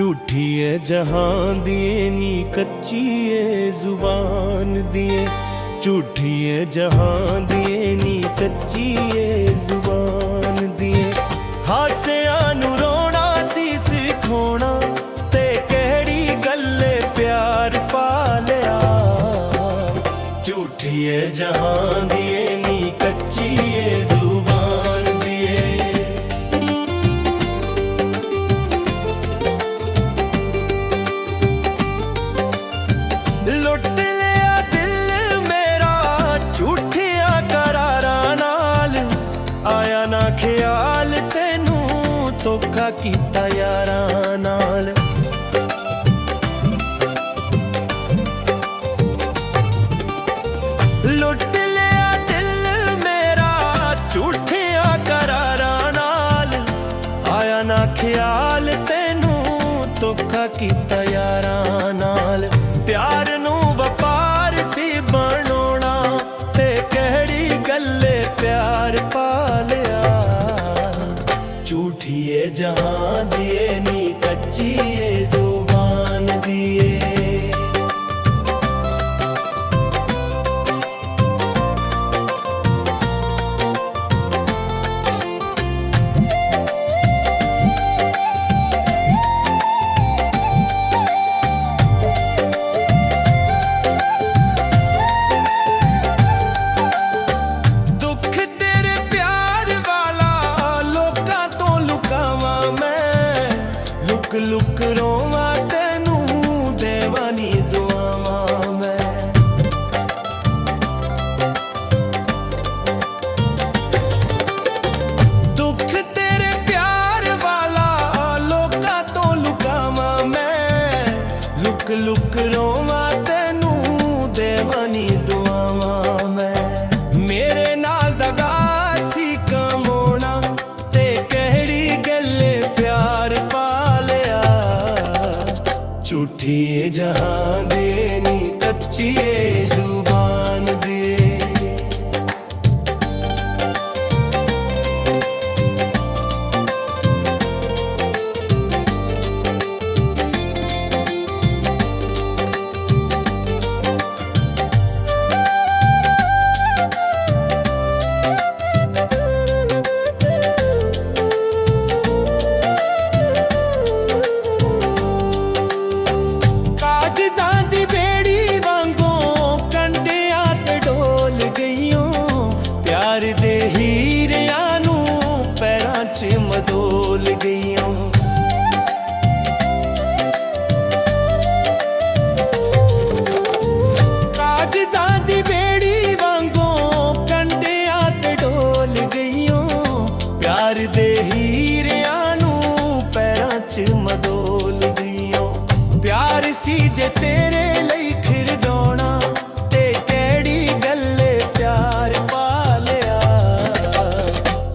झूठी है जहां दिए नी कच्ची है जुबान दिए। झूठी है जहां दिए नी कच्ची है जुबान दिए। हासिया नू रोना सी सिखाना ते केड़ी गल्ले प्यार पा लिया। झूठी है जहां दिए नी कच्ची है जुबान दिए। लुट लिया दिल मेरा झूठिया करारा नाल। आया ना ख्याल तेनू धोखा कीता यारां नाल। लुट लिया दिल मेरा झूठिया करारा नाल। आया ना ख्याल तेनू धोखा कीता यारां नाल। प्यार नू वपार सी बनोना ते केड़ी गल्ले प्यार पा लिया। झूठी है जहां दिए नी कच्ची है जुबान दिए। लुक रोवा तेनू देवानी दुआवां मैं। दुख तेरे प्यार वाला लोकां तो लुकावां मैं। लुक लुक रोवा तेनू देवानी दुआवां मैं। मेरे नाल दगा सी कमोना ते केड़ी गल्ले प्यार पा। झूठी है जहां दे नी कच्ची है जुबान दे। प्यार दे हीरियां नू पैरां च मदोल गईयां। कागजां दी बेड़ी वांगों कंडियां ते डोल गईयां। प्यार दे हीरियां नू पैरां च मदोल गईयां। प्यार सी जे तेरे लई खिरडोना ते केड़ी गल्ले प्यार पा।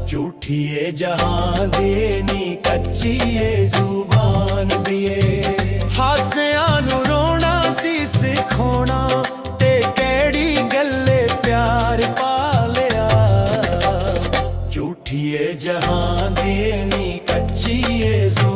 झूठी है जहां दे नी कच्ची है जुबान दिए। हासिया नू रोना सी सिखाना ते केड़ी गल्ले प्यार पा लिया। झूठी है जहां दे नी कच्ची है जुबान।